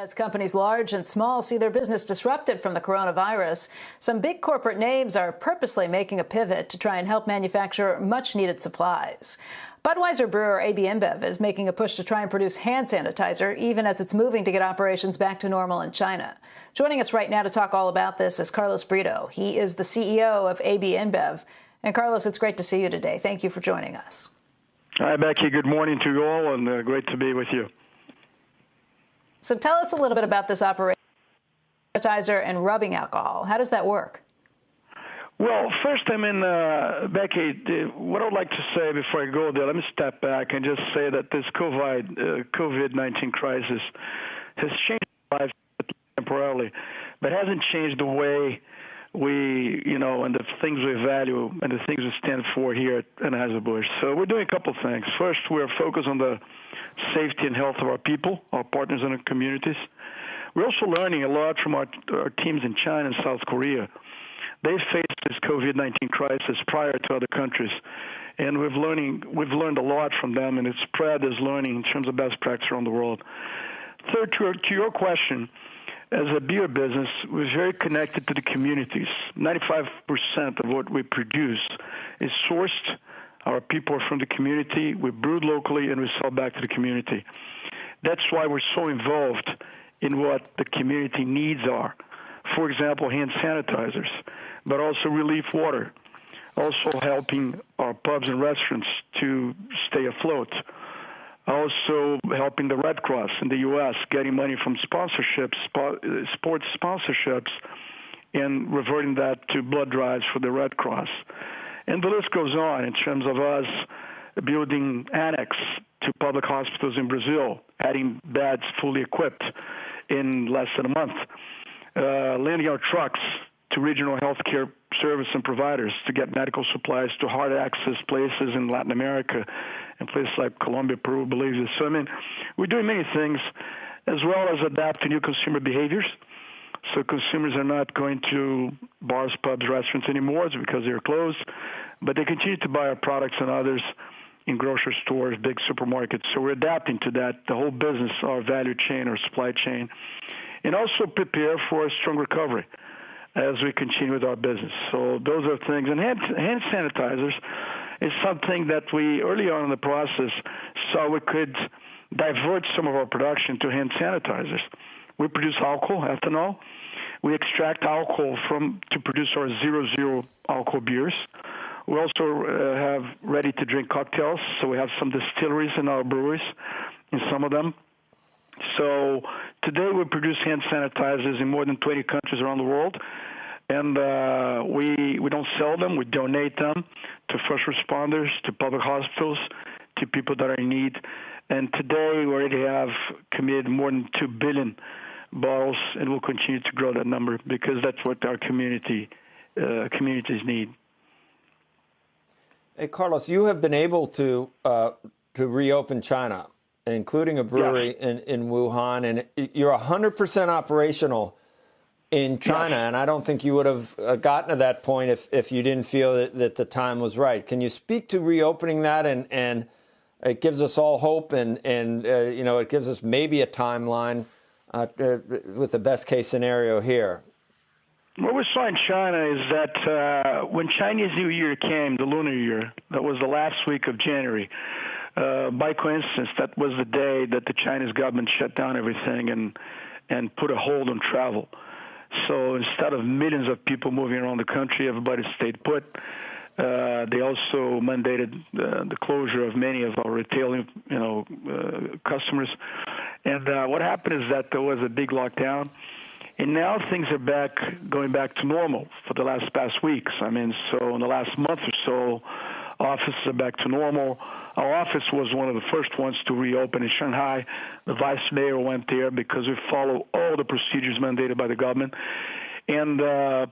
As companies large and small see their business disrupted from the coronavirus, some big corporate names are purposely making a pivot to try and help manufacture much-needed supplies. Budweiser brewer AB InBev is making a push to try and produce hand sanitizer, even as it's moving to get operations back to normal in China. Joining us right now to talk all about this is Carlos Brito. He is the CEO of AB InBev. And Carlos, it's great to see you today. Thank you for joining us. Hi, Becky. Good morning to you all, and great to be with you. So tell us a little bit about this operation, sanitizer and rubbing alcohol. How does that work? Well, first, Becky, what I would like to say before I go there, let me step back and just say that this COVID-19 crisis has changed our lives temporarily, but hasn't changed the way we, and the things we value and the things we stand for here at Anheuser-Busch. So we're doing a couple of things. First, we're focused on the safety and health of our people, our partners in our communities. We're also learning a lot from our teams in China and South Korea. They faced this COVID-19 crisis prior to other countries, and we've learned a lot from them, and it's spread this learning in terms of best practice around the world. Third, to your question, as a beer business, we're very connected to the communities. 95% of what we produce is sourced. Our people are from the community. We brewed locally, and we sell back to the community. That's why we're so involved in what the community needs are. For example, hand sanitizers, but also relief water, also helping our pubs and restaurants to stay afloat, also helping the Red Cross in the U.S., getting money from sponsorships, sports sponsorships, and reverting that to blood drives for the Red Cross. And the list goes on in terms of us building annex to public hospitals in Brazil, adding beds fully equipped in less than a month, lending our trucks to regional healthcare service and providers to get medical supplies to hard-access places in Latin America and places like Colombia, Peru, Bolivia. So, we're doing many things, as well as adapt to new consumer behaviors. So consumers are not going to bars, pubs, restaurants anymore because they're closed, but they continue to buy our products and others in grocery stores, big supermarkets. So we're adapting to that, the whole business, our value chain, our supply chain, and also prepare for a strong recovery as we continue with our business. So those are things. And hand sanitizers is something that we, early on in the process, saw we could divert some of our production to hand sanitizers. We produce alcohol, ethanol. We extract alcohol to produce our 0.0 alcohol beers. We also have ready-to-drink cocktails, so we have some distilleries in our breweries, in some of them. So today we produce hand sanitizers in more than 20 countries around the world, and we don't sell them. We donate them to first responders, to public hospitals, to people that are in need. And today we already have committed more than 2 billion bottles, and we'll continue to grow that number because that's what our communities need. Hey, Carlos, you have been able to reopen China, including a brewery in Wuhan, and you're 100% operational in China, and I don't think you would have gotten to that point if you didn't feel that the time was right. Can you speak to reopening that, and it gives us all hope, and it gives us maybe a timeline with the best case scenario here? What we saw in China is that when Chinese New Year came, the lunar year, that was the last week of January, by coincidence, that was the day that the Chinese government shut down everything and put a hold on travel. So instead of millions of people moving around the country, everybody stayed put. They also mandated the closure of many of our retail, customers. And what happened is that there was a big lockdown. And now things are going back to normal for the past weeks. So in the last month or so, offices are back to normal. Our office was one of the first ones to reopen in Shanghai. The vice mayor went there because we follow all the procedures mandated by the government. And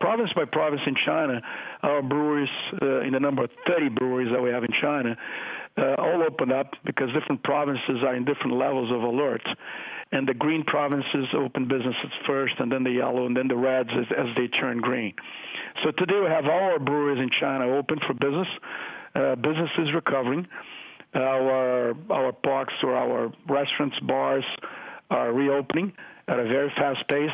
province by province in China, our breweries, in the number of 30 breweries that we have in China, all opened up because different provinces are in different levels of alert. And the green provinces open businesses first, and then the yellow, and then the reds as they turn green. So today we have all our breweries in China open for business. Business is recovering. Our parks or our restaurants, bars are reopening, at a very fast pace.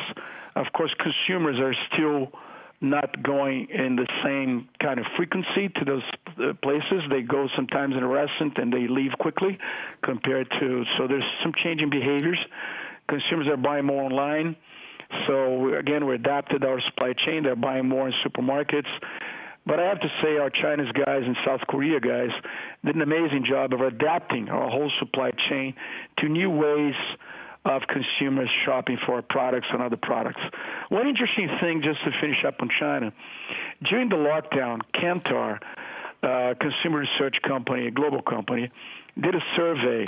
Of course, consumers are still not going in the same kind of frequency to those places. They go sometimes in a restaurant and they leave quickly compared to, so there's some changing behaviors. Consumers are buying more online. So again, we adapted our supply chain. They're buying more in supermarkets. But I have to say our Chinese guys and South Korea guys did an amazing job of adapting our whole supply chain to new ways of consumers shopping for our products and other products. One interesting thing, just to finish up on China, during the lockdown, Kantar, consumer research company, a global company, did a survey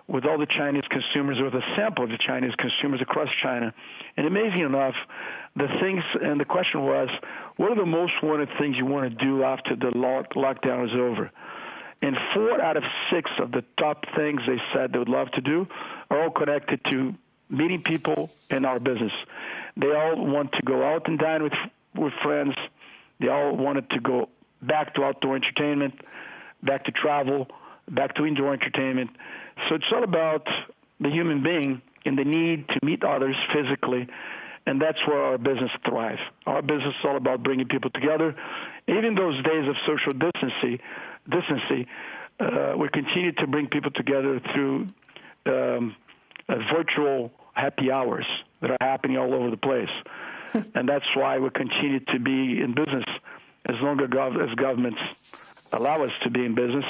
with all the Chinese consumers, with a sample of the Chinese consumers across China. And amazing enough, the things, and the question was, what are the most wanted things you want to do after the lockdown is over? And 4 out of 6 of the top things they said they would love to do are all connected to meeting people in our business. They all want to go out and dine with friends. They all wanted to go back to outdoor entertainment, back to travel, back to indoor entertainment. So it's all about the human being and the need to meet others physically, and that's where our business thrives. Our business is all about bringing people together. Even those days of social distancing, we continue to bring people together through virtual happy hours that are happening all over the place. And that's why we continue to be in business as long as governments allow us to be in business,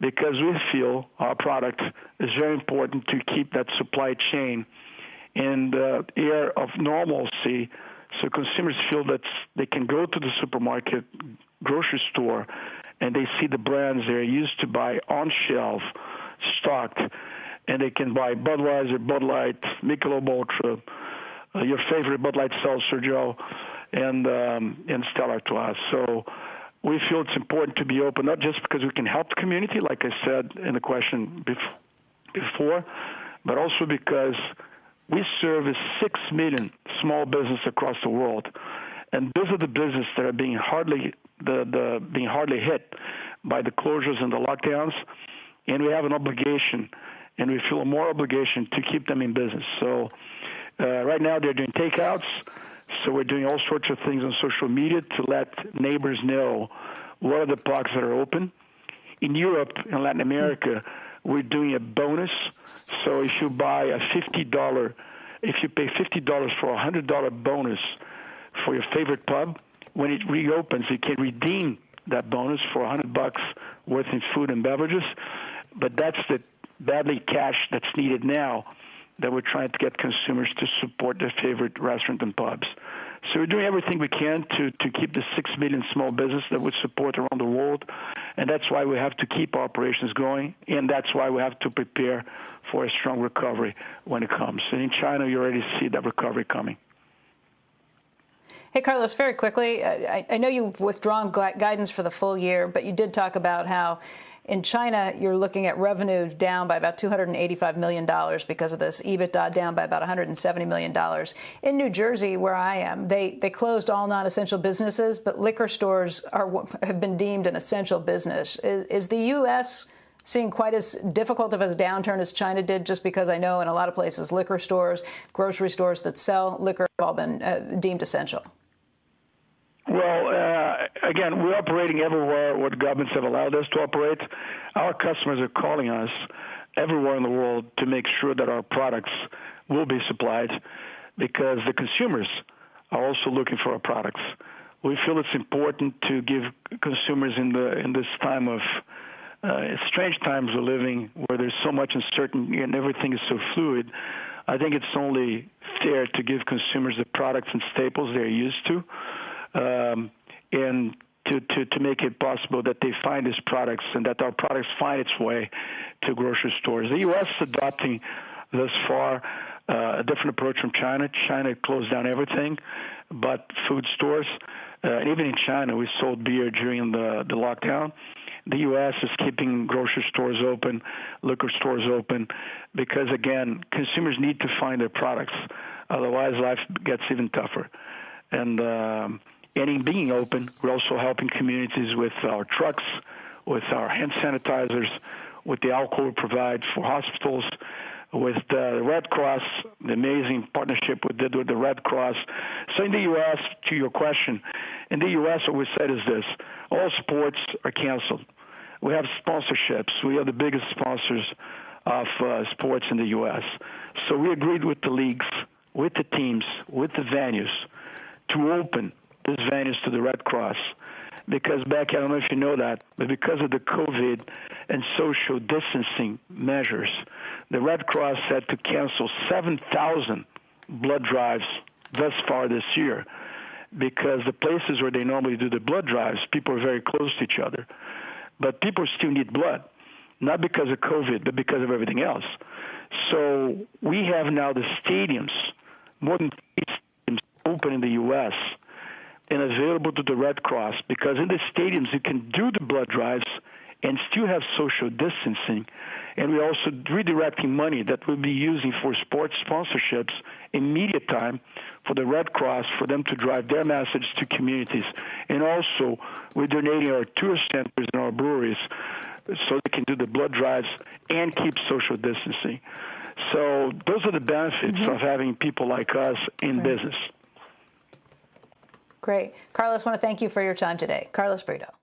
because we feel our product is very important to keep that supply chain in the air of normalcy, so consumers feel that they can go to the supermarket, grocery store, and they see the brands they're used to buy on shelf, stocked, and they can buy Budweiser, Bud Light, Michelob Ultra, your favorite Bud Light Seltzer, Joe, and Stella to us. So we feel it's important to be open, not just because we can help the community, like I said in the question before, but also because we service 6 million small businesses across the world, and those are the businesses that are being hardly hit by the closures and the lockdowns, and we have an obligation, and we feel a more obligation to keep them in business. So right now they're doing takeouts, so we're doing all sorts of things on social media to let neighbors know what are the blocks that are open. In Europe and Latin America, we're doing a bonus. So if you buy if you pay $50 for a $100 bonus for your favorite pub, when it reopens, you can redeem that bonus for $100 worth in food and beverages. But that's the badly cash that's needed now that we're trying to get consumers to support their favorite restaurant and pubs. So we're doing everything we can to keep the 6 million small business that we support around the world, and that's why we have to keep our operations going, and that's why we have to prepare for a strong recovery when it comes. And in China, you already see that recovery coming. Hey, Carlos, very quickly, I know you've withdrawn guidance for the full year, but you did talk about how in China, you're looking at revenue down by about $285 million because of this, EBITDA down by about $170 million. In New Jersey, where I am, they closed all non-essential businesses, but liquor stores have been deemed an essential business. Is the U.S. seeing quite as difficult of a downturn as China did? Just because I know in a lot of places, liquor stores, grocery stores that sell liquor have all been deemed essential. Well, again, we're operating everywhere where the governments have allowed us to operate. Our customers are calling us everywhere in the world to make sure that our products will be supplied, because the consumers are also looking for our products. We feel it's important to give consumers in this time of strange times we're living, where there's so much uncertainty and everything is so fluid. I think it's only fair to give consumers the products and staples they're used to. And to make it possible that they find these products and that our products find its way to grocery stores. The U.S. is adopting thus far a different approach from China. China closed down everything but food stores. Even in China, we sold beer during the lockdown. The U.S. is keeping grocery stores open, liquor stores open, because, again, consumers need to find their products. Otherwise, life gets even tougher. And in being open, we're also helping communities with our trucks, with our hand sanitizers, with the alcohol we provide for hospitals, with the Red Cross, the amazing partnership we did with the Red Cross. So in the U.S., to your question, in the U.S. what we said is this: all sports are canceled. We have sponsorships. We are the biggest sponsors of sports in the U.S. So we agreed with the leagues, with the teams, with the venues to open these venues to the Red Cross. Because back, I don't know if you know that, but because of the COVID and social distancing measures, the Red Cross had to cancel 7,000 blood drives thus far this year, because the places where they normally do the blood drives, people are very close to each other. But people still need blood, not because of COVID, but because of everything else. So we have now the stadiums, more than 8 stadiums open in the U.S., and available to the Red Cross, because in the stadiums you can do the blood drives and still have social distancing. And we're also redirecting money that we'll be using for sports sponsorships in media time for the Red Cross, for them to drive their message to communities. And also, we're donating our tourist centers and our breweries so they can do the blood drives and keep social distancing. So those are the benefits of having people like us in business. Great. Carlos, I want to thank you for your time today. Carlos Brito.